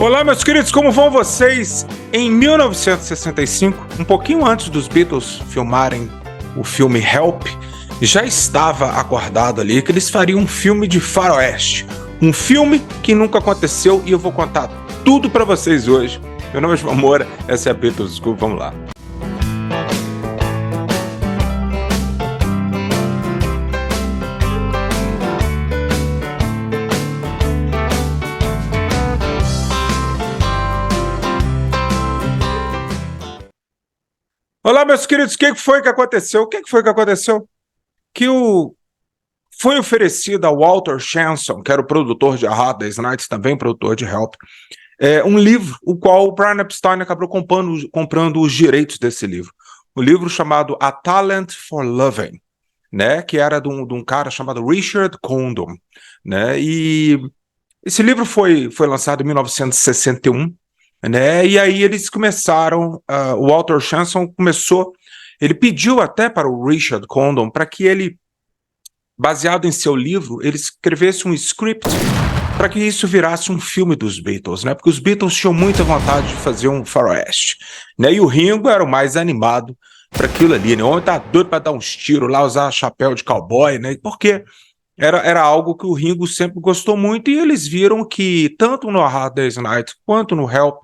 Olá, meus queridos, como vão vocês? Em 1965, um pouquinho antes dos Beatles filmarem o filme Help, já estava acordado ali que eles fariam um filme de faroeste. Um filme que nunca aconteceu e eu vou contar tudo pra vocês hoje. Meu nome é João Moura, essa é a Beatles School, vamos lá. Olá, meus queridos, o que foi que aconteceu? Foi oferecido a Walter Shenson, que era o produtor de A Hard Day's Night, também produtor de Help, um livro, o qual o Brian Epstein acabou comprando os direitos desse livro. Um livro chamado A Talent for Loving, né, que era de um cara chamado Richard Condon, né, e esse livro foi lançado em 1961, né? E aí eles começaram, o Walter Shenson ele pediu até para o Richard Condon para que ele, baseado em seu livro, ele escrevesse um script para que isso virasse um filme dos Beatles, né? Porque os Beatles tinham muita vontade de fazer um faroeste, né? E o Ringo era o mais animado para aquilo ali, né? O homem tá doido para dar uns tiros lá, usar chapéu de cowboy, né? Porque era algo que o Ringo sempre gostou muito e eles viram que tanto no A Hard Day's Night quanto no Help,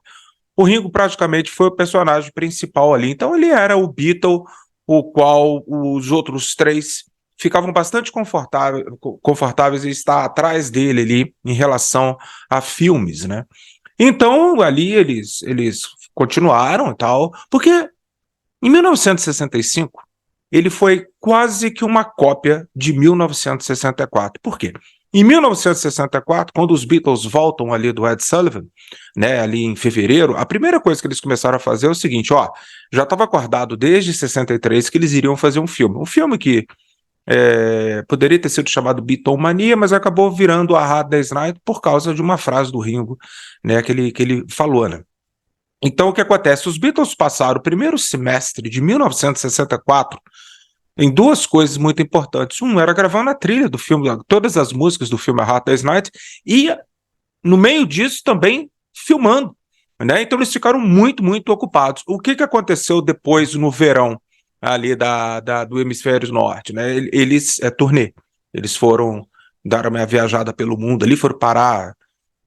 o Ringo praticamente foi o personagem principal ali. Então ele era o Beatle, o qual os outros três ficavam bastante confortáveis em estar atrás dele ali em relação a filmes, né? Então ali eles continuaram e tal, porque em 1965 ele foi quase que uma cópia de 1964. Por quê? Em 1964, quando os Beatles voltam ali do Ed Sullivan, né, ali em fevereiro, a primeira coisa que eles começaram a fazer é o seguinte, já estava acordado desde 63 que eles iriam fazer um filme que poderia ter sido chamado Beatlemania, mas acabou virando A Hard Day's Night por causa de uma frase do Ringo, né, que ele falou, né? Então o que acontece? Os Beatles passaram o primeiro semestre de 1964 em duas coisas muito importantes. Um era gravando a trilha do filme, todas as músicas do filme A Hard Day's Night, e no meio disso também filmando, né? Então eles ficaram muito, muito ocupados. O que aconteceu depois no verão ali do hemisfério norte, né? Eles turnê. Eles deram uma viajada pelo mundo ali, foram parar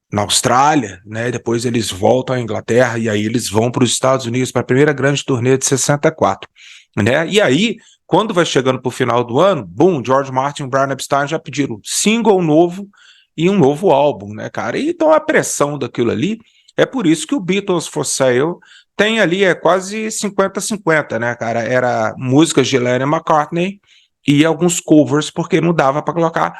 na Austrália, né? Depois eles voltam à Inglaterra e aí eles vão para os Estados Unidos para a primeira grande turnê de 64, né? E aí, quando vai chegando para o final do ano, boom, George Martin e Brian Epstein já pediram single novo e um novo álbum, né, cara? E então a pressão daquilo ali, é por isso que o Beatles for Sale tem ali quase 50-50, né, cara? Era músicas de Lennon e McCartney e alguns covers, porque não dava para colocar,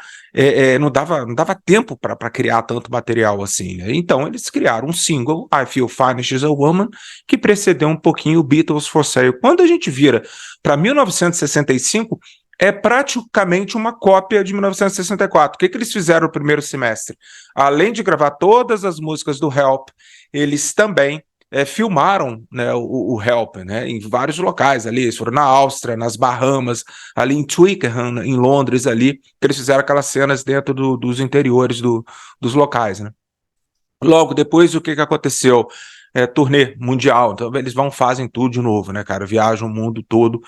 não dava tempo para criar tanto material assim, né? Então eles criaram um single, I Feel Fine, She's a Woman, que precedeu um pouquinho o Beatles for Sale. Quando a gente vira para 1965, é praticamente uma cópia de 1964. O que eles fizeram no primeiro semestre? Além de gravar todas as músicas do Help, eles também filmaram, né, o Help, né, em vários locais ali. Eles foram na Áustria, nas Bahamas, ali em Twickenham, em Londres, ali, que eles fizeram aquelas cenas dentro dos interiores dos locais, né? Logo depois, o que aconteceu? Turnê mundial, então eles fazem tudo de novo, né, cara, viajam o mundo todo,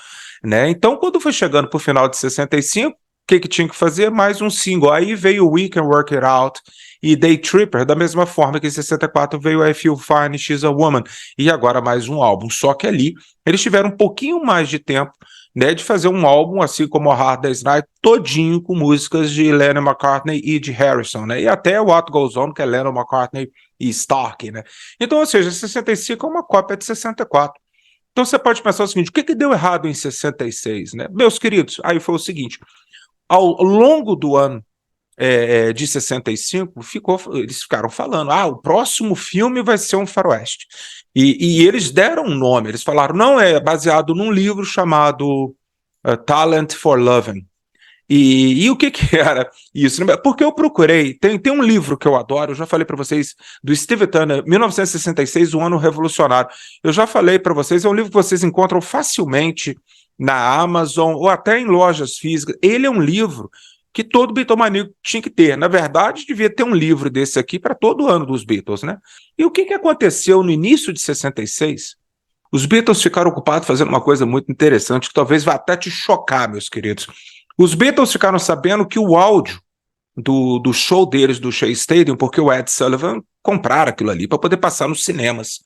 né, então quando foi chegando pro final de 65, o que tinha que fazer? Mais um single, aí veio We Can Work It Out e Day Tripper, da mesma forma que em 64 veio I Feel Fine, She's a Woman, e agora mais um álbum, só que ali eles tiveram um pouquinho mais de tempo, né, de fazer um álbum, assim como a Hard Day's Night, todinho com músicas de Lennon McCartney e de Harrison, né, e até What Goes On, que é Lennon McCartney e Stark, né? Então, ou seja, 65 é uma cópia de 64. Então você pode pensar o seguinte, o que deu errado em 66, né? Meus queridos, aí foi o seguinte, ao longo do ano de 65, eles ficaram falando, o próximo filme vai ser um faroeste. E eles deram um nome, eles falaram, não, é baseado num livro chamado Talent for Loving. E o que era isso? Porque eu procurei, tem um livro que eu adoro, eu já falei para vocês, do Steve Turner, 1966, O Ano Revolucionário. Eu já falei para vocês, é um livro que vocês encontram facilmente na Amazon ou até em lojas físicas. Ele é um livro que todo bitomaníaco tinha que ter. Na verdade, devia ter um livro desse aqui para todo ano dos Beatles, né? E o que aconteceu no início de 66? Os Beatles ficaram ocupados fazendo uma coisa muito interessante, que talvez vá até te chocar, meus queridos. Os Beatles ficaram sabendo que o áudio do show deles, do Shea Stadium, porque o Ed Sullivan compraram aquilo ali para poder passar nos cinemas,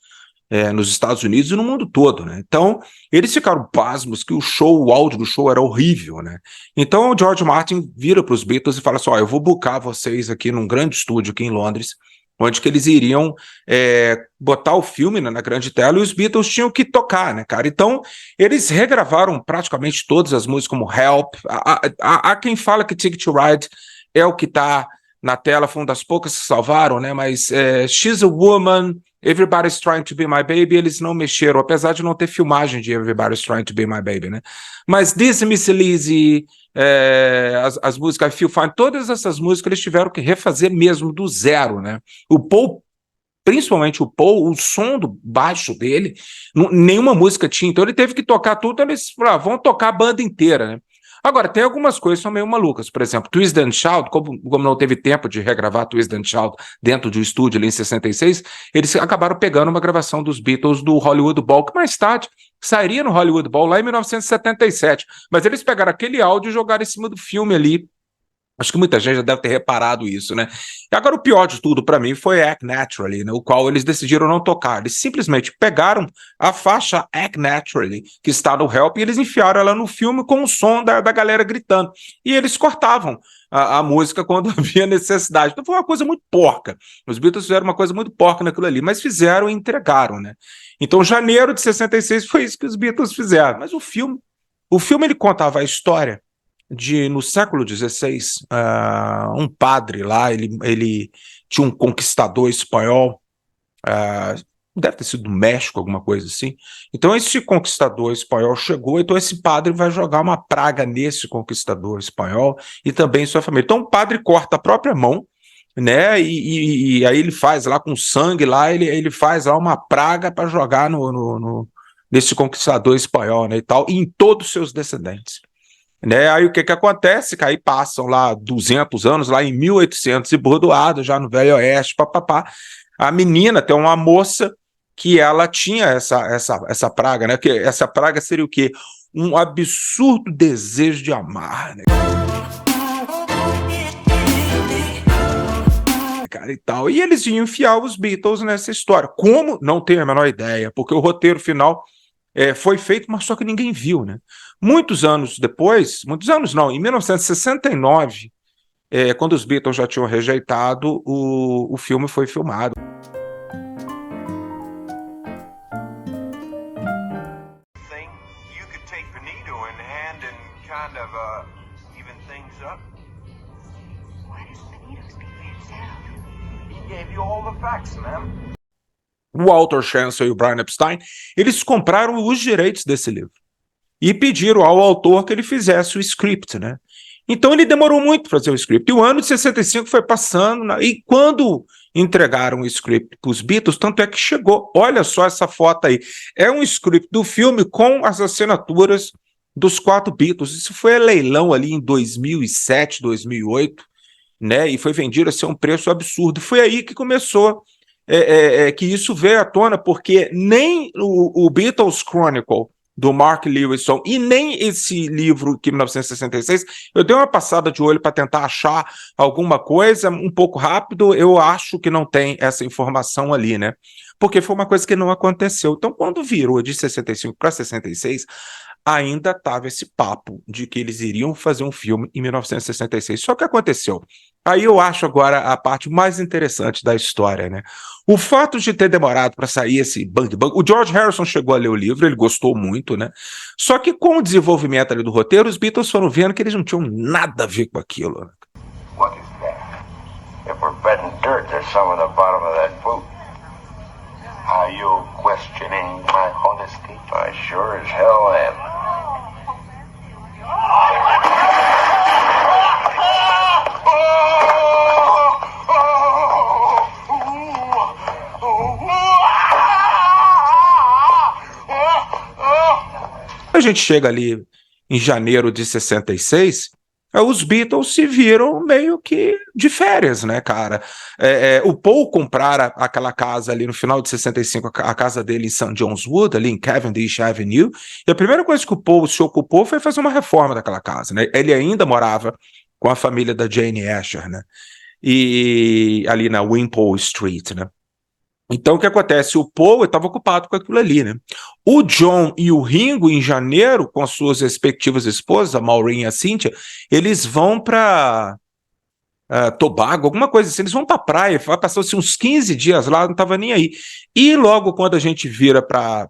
nos Estados Unidos e no mundo todo, né? Então, eles ficaram pasmos que o áudio do show era horrível, né? Então, o George Martin vira para os Beatles e fala assim, eu vou buscar vocês aqui num grande estúdio aqui em Londres, onde que eles iriam botar o filme, né, na grande tela, e os Beatles tinham que tocar, né, cara? Então, eles regravaram praticamente todas as músicas, como Help. Há quem fala que Ticket to Ride é o que está na tela, foi uma das poucas que salvaram, né? Mas She's a Woman, Everybody's Trying to Be My Baby, eles não mexeram, apesar de não ter filmagem de Everybody's Trying to Be My Baby, né? Mas This Miss Lizzy, as músicas I Feel Fine, todas essas músicas eles tiveram que refazer mesmo do zero, né? O Paul, principalmente o Paul, o som do baixo dele, nenhuma música tinha, então ele teve que tocar tudo, então eles falaram, vão tocar a banda inteira, né? Agora, tem algumas coisas que são meio malucas. Por exemplo, Twist and Shout, como não teve tempo de regravar Twist and Shout dentro de um estúdio ali em 66, eles acabaram pegando uma gravação dos Beatles do Hollywood Bowl, que mais tarde sairia no Hollywood Bowl lá em 1977. Mas eles pegaram aquele áudio e jogaram em cima do filme ali. Acho que muita gente já deve ter reparado isso, né? E agora o pior de tudo para mim foi Act Naturally, né? O qual eles decidiram não tocar. Eles simplesmente pegaram a faixa Act Naturally, que está no Help, e eles enfiaram ela no filme com o som da galera gritando. E eles cortavam a música quando havia necessidade. Então foi uma coisa muito porca. Os Beatles fizeram uma coisa muito porca naquilo ali, mas fizeram e entregaram, né? Então janeiro de 66 foi isso que os Beatles fizeram. Mas o filme ele contava a história no século XVI, um padre lá, ele tinha um conquistador espanhol, deve ter sido do México, alguma coisa assim. Então esse conquistador espanhol chegou, então esse padre vai jogar uma praga nesse conquistador espanhol e também em sua família. Então o padre corta a própria mão, né? E aí ele faz lá com sangue, lá ele faz lá uma praga para jogar nesse conquistador espanhol, né, e tal, e em todos os seus descendentes. Né, aí o que acontece? Que aí passam lá 200 anos, lá em 1800 e bordoado, já no Velho Oeste, papapá. A menina tem uma moça que ela tinha essa praga, né? Que essa praga seria o quê? Um absurdo desejo de amar, né? Cara, e tal. E eles iam enfiar os Beatles nessa história. Como? Não tenho a menor ideia, porque o roteiro final foi feito, mas só que ninguém viu, né? Muitos anos depois, muitos anos não, em 1969, quando os Beatles já tinham rejeitado, o filme foi filmado. O Walter Chancellor e o Brian Epstein, eles compraram os direitos desse livro e pediram ao autor que ele fizesse o script, né? Então ele demorou muito para fazer o script. E o ano de 65 foi passando, e quando entregaram o script para os Beatles, tanto é que chegou, olha só essa foto aí, é um script do filme com as assinaturas dos 4 Beatles. Isso foi a leilão ali em 2007, 2008, né? E foi vendido a um preço absurdo. Foi aí que começou, que isso veio à tona, porque nem o Beatles Chronicle do Mark Lewisohn e nem esse livro que 1966, eu dei uma passada de olho para tentar achar alguma coisa um pouco rápido, eu acho que não tem essa informação ali, né? Porque foi uma coisa que não aconteceu. Então, quando virou de 65 para 66, ainda estava esse papo de que eles iriam fazer um filme em 1966. Só que aconteceu. Aí eu acho agora a parte mais interessante da história, né? O fato de ter demorado para sair esse Bang Bang, o George Harrison chegou a ler o livro, ele gostou muito, né? Só que com o desenvolvimento ali do roteiro, os Beatles foram vendo que eles não tinham nada a ver com aquilo. What is that? If we're betting dirt, there's some at the bottom of that boot. Are you questioning my honesty? I sure as hell am. A gente chega ali em janeiro de 66, os Beatles se viram meio que de férias, né, cara? O Paul comprar aquela casa ali no final de 65, a casa dele em St. John's Wood, ali em Cavendish Avenue, e a primeira coisa que o Paul se ocupou foi fazer uma reforma daquela casa, né? Ele ainda morava com a família da Jane Asher, né? E ali na Wimpole Street, né? Então, o que acontece? O Paul estava ocupado com aquilo ali, né? O John e o Ringo, em janeiro, com suas respectivas esposas, a Maureen e a Cynthia, eles vão para Tobago, alguma coisa assim, eles vão para a praia, vai passar assim, uns 15 dias lá, não estava nem aí. E logo quando a gente vira para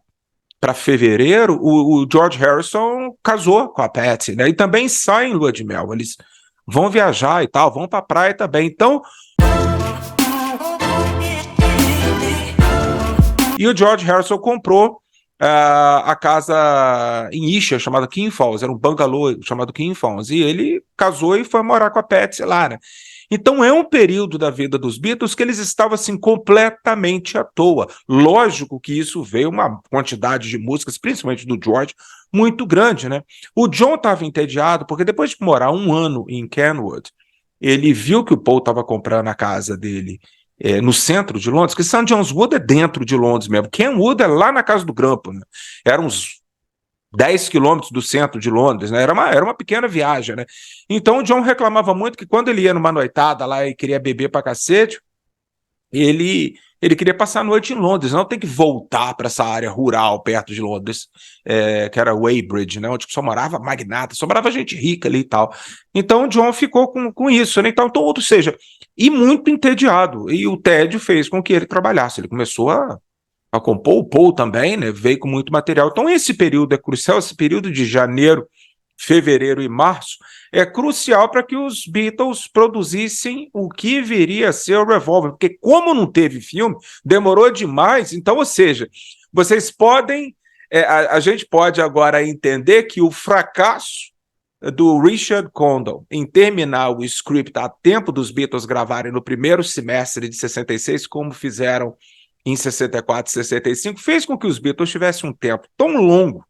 fevereiro, o George Harrison casou com a Patsy, né? E também sai em lua de mel, eles vão viajar e tal, vão para a praia também. Então, e o George Harrison comprou a casa em Isha, chamada King Falls, era um bangalô chamado King Falls, e ele casou e foi morar com a Patsy lá, né? Então é um período da vida dos Beatles que eles estavam assim completamente à toa. Lógico que isso veio uma quantidade de músicas, principalmente do George, muito grande, né? O John estava entediado porque depois de morar um ano em Kenwood, ele viu que o Paul estava comprando a casa dele no centro de Londres, que St. John's Wood é dentro de Londres mesmo. Kenwood é lá na casa do Grampo, né? Era uns 10 quilômetros do centro de Londres, né? Era uma pequena viagem, né? Então o John reclamava muito que quando ele ia numa noitada lá e queria beber pra cacete, ele queria passar a noite em Londres, não tem que voltar para essa área rural perto de Londres, que era Weybridge, né, onde só morava magnata, só morava gente rica ali e tal. Então o John ficou com isso, né? Então, ou seja, e muito entediado, e o tédio fez com que ele trabalhasse, ele começou a compor, o Paul também, né, veio com muito material. Então esse período é crucial, esse período de janeiro, fevereiro e março, é crucial para que os Beatles produzissem o que viria a ser o Revolver, porque como não teve filme, demorou demais, então, ou seja, vocês podem, a gente pode agora entender que o fracasso do Richard Condon em terminar o script a tempo dos Beatles gravarem no primeiro semestre de 66, como fizeram em 64 e 65, fez com que os Beatles tivessem um tempo tão longo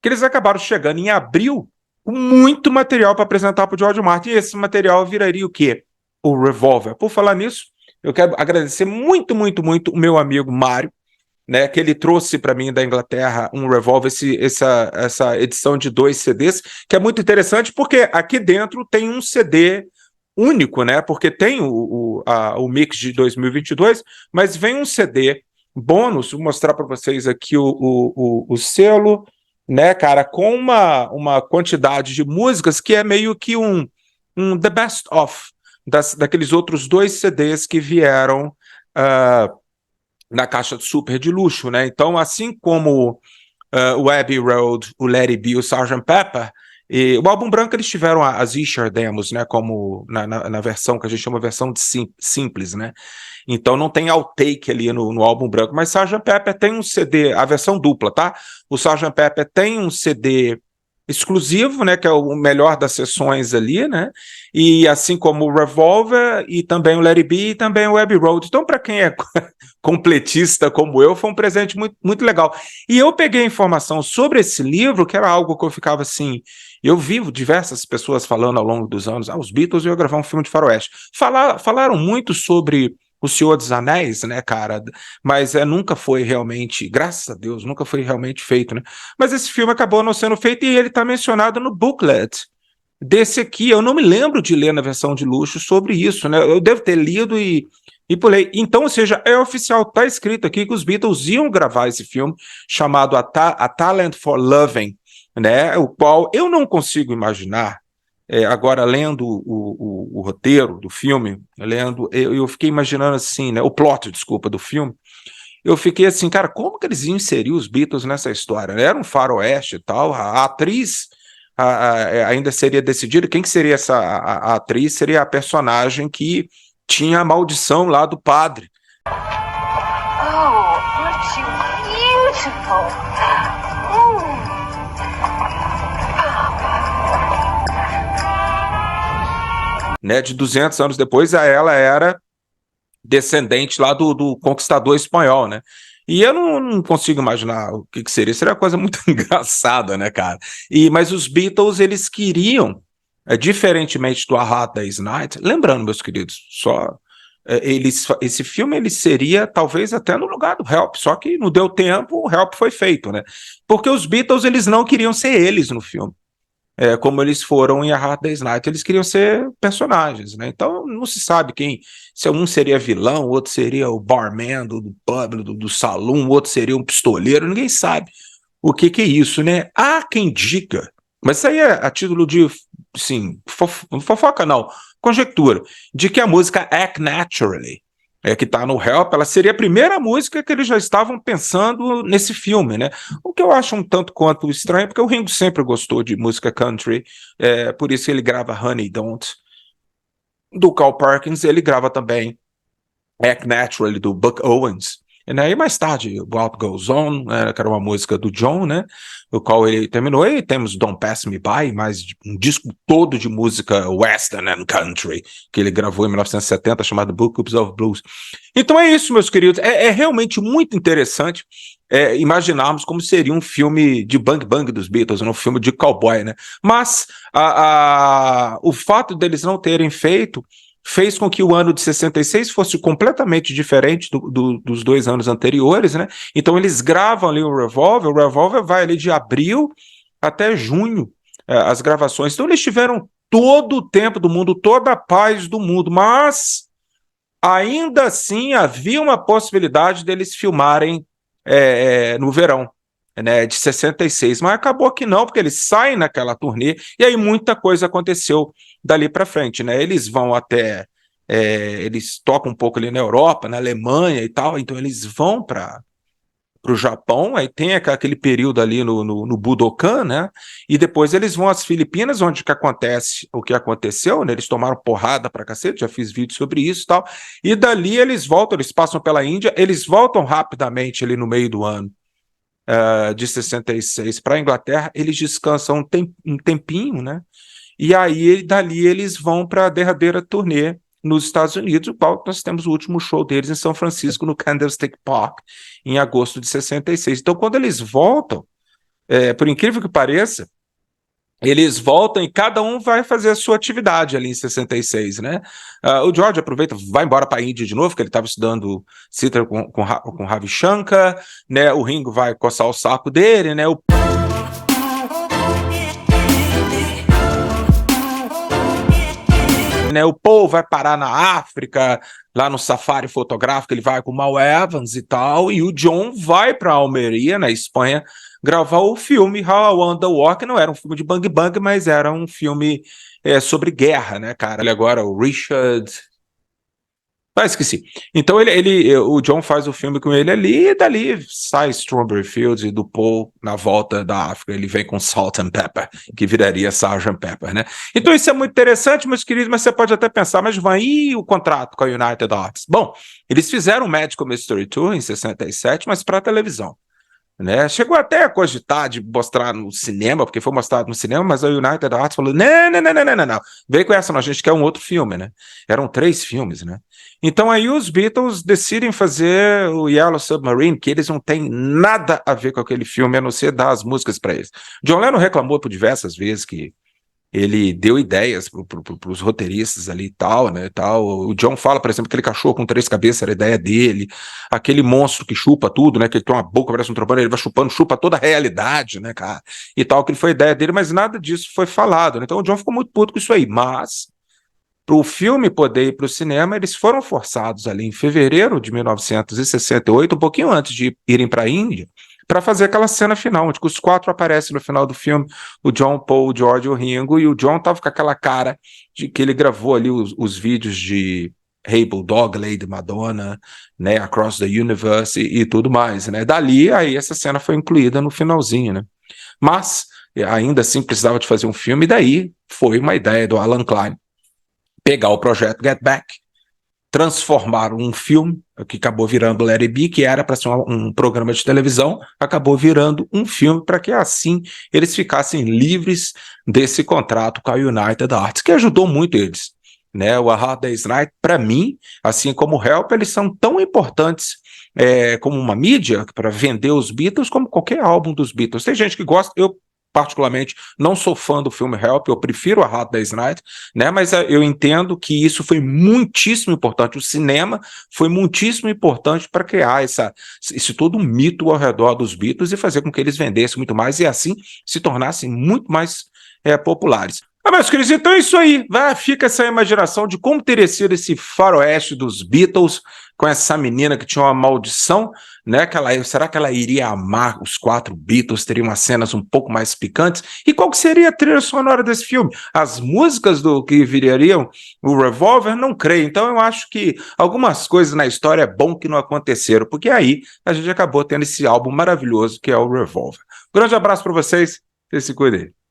que eles acabaram chegando em abril com muito material para apresentar para o George Martin, e esse material viraria o quê? O Revolver. Por falar nisso, eu quero agradecer muito, muito, muito o meu amigo Mário, né, que ele trouxe para mim da Inglaterra um Revolver, essa edição de 2 CDs, que é muito interessante, porque aqui dentro tem um CD único, né, porque tem o mix de 2022, mas vem um CD bônus, vou mostrar para vocês aqui o selo, né, cara, com uma quantidade de músicas que é meio que um The Best Of daqueles outros 2 CDs que vieram na caixa super de luxo, né? Então, assim como o Abbey Road, o Let It Be, o Sgt. Pepper, e o álbum branco eles tiveram as Isher Demos, né? Como na versão que a gente chama versão de simples, né? Então não tem outtake ali no álbum branco, mas Sgt. Pepper tem um CD, a versão dupla, tá? O Sgt. Pepper tem um CD exclusivo, né, que é o melhor das sessões ali, né, e assim como o Revolver, e também o Let It Be, e também o Abbey Road. Então, para quem é completista como eu, foi um presente muito, muito legal. E eu peguei informação sobre esse livro, que era algo que eu ficava assim, eu vi diversas pessoas falando ao longo dos anos, os Beatles iam gravar um filme de faroeste. Falaram muito sobre O Senhor dos Anéis, né, cara, mas nunca foi realmente, graças a Deus, nunca foi realmente feito, né, mas esse filme acabou não sendo feito e ele está mencionado no booklet desse aqui. Eu não me lembro de ler na versão de luxo sobre isso, né, eu devo ter lido e pulei. Então, ou seja, é oficial, está escrito aqui que os Beatles iam gravar esse filme chamado A Talent for Loving, né, o qual eu não consigo imaginar. Agora, lendo o roteiro do filme, eu fiquei imaginando assim, né, o plot, desculpa, do filme, eu fiquei assim, cara, como que eles iam inserir os Beatles nessa história? Era um faroeste e tal, a atriz ainda seria decidida, quem que seria a atriz? Seria a personagem que tinha a maldição lá do padre. Oh, aren't you beautiful? Né, de 200 anos depois, ela era descendente lá do conquistador espanhol, né? E eu não consigo imaginar o que seria. Seria uma coisa muito engraçada, né, cara? Mas os Beatles, eles queriam diferentemente do A Hard Day's Night, lembrando, meus queridos, esse filme ele seria talvez até no lugar do Help, só que não deu tempo, o Help foi feito, né? Porque os Beatles eles não queriam ser eles no filme. Como eles foram em A Hard Day's Night, eles queriam ser personagens, né? Então não se sabe se um seria vilão, o outro seria o barman do pub, do salão, o outro seria um pistoleiro, ninguém sabe o que é isso, né? Há quem diga, mas isso aí é a título de, sim, fofoca não, conjectura, de que a música Act Naturally, que está no Help, ela seria a primeira música que eles já estavam pensando nesse filme, né? O que eu acho um tanto quanto estranho, porque o Ringo sempre gostou de música country, por isso ele grava Honey Don't. Do Carl Perkins, ele grava também Act Naturally, do Buck Owens. E mais tarde, What Goes On, que era uma música do John, né? O qual ele terminou, e temos Don't Pass Me By, mais um disco todo de música western and country, que ele gravou em 1970, chamado Books of Blues. Então é isso, meus queridos, é realmente muito interessante imaginarmos como seria um filme de Bang Bang dos Beatles, um filme de cowboy, né? Mas o fato deles não terem feito fez com que o ano de 66 fosse completamente diferente dos 2 anos anteriores, né? Então eles gravam ali o Revolver vai ali de abril até junho, as gravações. Então eles tiveram todo o tempo do mundo, toda a paz do mundo, mas ainda assim havia uma possibilidade deles filmarem no verão, né, de 66, mas acabou que não, porque eles saem naquela turnê, e aí muita coisa aconteceu dali para frente, né? Eles vão até, eles tocam um pouco ali na Europa, na Alemanha e tal, então eles vão para o Japão, aí tem aquele período ali no Budokan, né? E depois eles vão às Filipinas, onde que acontece o que aconteceu, né? Eles tomaram porrada pra cacete, já fiz vídeo sobre isso e tal, e dali eles voltam, eles passam pela Índia, eles voltam rapidamente ali no meio do ano de 66 para a Inglaterra, eles descansam um tempinho, né? E aí dali eles vão para a derradeira turnê nos Estados Unidos, o qual nós temos o último show deles em São Francisco, no Candlestick Park, em agosto de 66. Então, quando eles voltam, por incrível que pareça, eles voltam e cada um vai fazer a sua atividade ali em 66, né? O George aproveita, vai embora para a Índia de novo, que ele estava estudando Sitar com Ravi Shankar, né? O Ringo vai coçar o saco dele, né? O Paul vai parar na África, lá no safari fotográfico, ele vai com o Mal Evans e tal, e o John vai para Almeria, na Espanha, gravar o filme How I Won the War, que não era um filme de bang bang, mas era um filme sobre guerra, né, cara? Ele agora, o Richard... esqueci. Então o John faz o filme com ele ali, e dali sai Strawberry Fields, e do Paul, na volta da África, ele vem com Salt and Pepper, que viraria Sgt. Pepper, né? Então isso é muito interessante, meus queridos, mas você pode até pensar, mas vai e o contrato com a United Artists? Bom, eles fizeram o Magical Mystery Tour em 67, mas para televisão, né? Chegou até a cogitar de mostrar no cinema, porque foi mostrado no cinema, mas a United Artists falou, não, vem com essa, não, a gente quer um outro filme, né? Eram 3 filmes, né? Então aí os Beatles decidem fazer o Yellow Submarine, que eles não têm nada a ver com aquele filme, a não ser dar as músicas para eles. John Lennon reclamou por diversas vezes que ele deu ideias para os roteiristas ali e tal, né, e tal. O John fala, por exemplo, aquele cachorro com 3 cabeças era a ideia dele, aquele monstro que chupa tudo, né, que ele tem uma boca, parece um trombone, ele vai chupando, chupa toda a realidade, né, cara, e tal, que foi ideia dele, mas nada disso foi falado, né? Então o John ficou muito puto com isso aí, mas para o filme poder ir para o cinema, eles foram forçados ali em fevereiro de 1968, um pouquinho antes de irem para a Índia, para fazer aquela cena final, onde os 4 aparecem no final do filme, o John, Paul, o George e o Ringo, e o John estava com aquela cara de que ele gravou ali os vídeos de Hey Bulldog, Lady Madonna, né, Across the Universe e tudo mais, né? Dali, aí essa cena foi incluída no finalzinho, né? Mas, ainda assim, precisava de fazer um filme, e daí foi uma ideia do Alan Klein pegar o projeto Get Back, transformar um filme, que acabou virando Let It Be, que era para ser um programa de televisão, acabou virando um filme, para que assim eles ficassem livres desse contrato com a United Artists, que ajudou muito eles, né? O A Hard Day's Night, para mim, assim como o Help, eles são tão importantes como uma mídia para vender os Beatles, como qualquer álbum dos Beatles. Tem gente que gosta, eu particularmente, não sou fã do filme Help, eu prefiro A Hard Day's Night, né? Mas eu entendo que isso foi muitíssimo importante. O cinema foi muitíssimo importante para criar esse todo um mito ao redor dos Beatles e fazer com que eles vendessem muito mais e assim se tornassem muito mais populares. Meus queridos, então é isso aí. Fica essa imaginação de como teria sido esse faroeste dos Beatles com essa menina que tinha uma maldição, né? Será que ela iria amar os 4 Beatles? Teria umas cenas um pouco mais picantes? E qual que seria a trilha sonora desse filme? As músicas do que virariam o Revolver? Não creio. Então eu acho que algumas coisas na história é bom que não aconteceram, porque aí a gente acabou tendo esse álbum maravilhoso que é o Revolver. Grande abraço para vocês. Vocês se cuidem.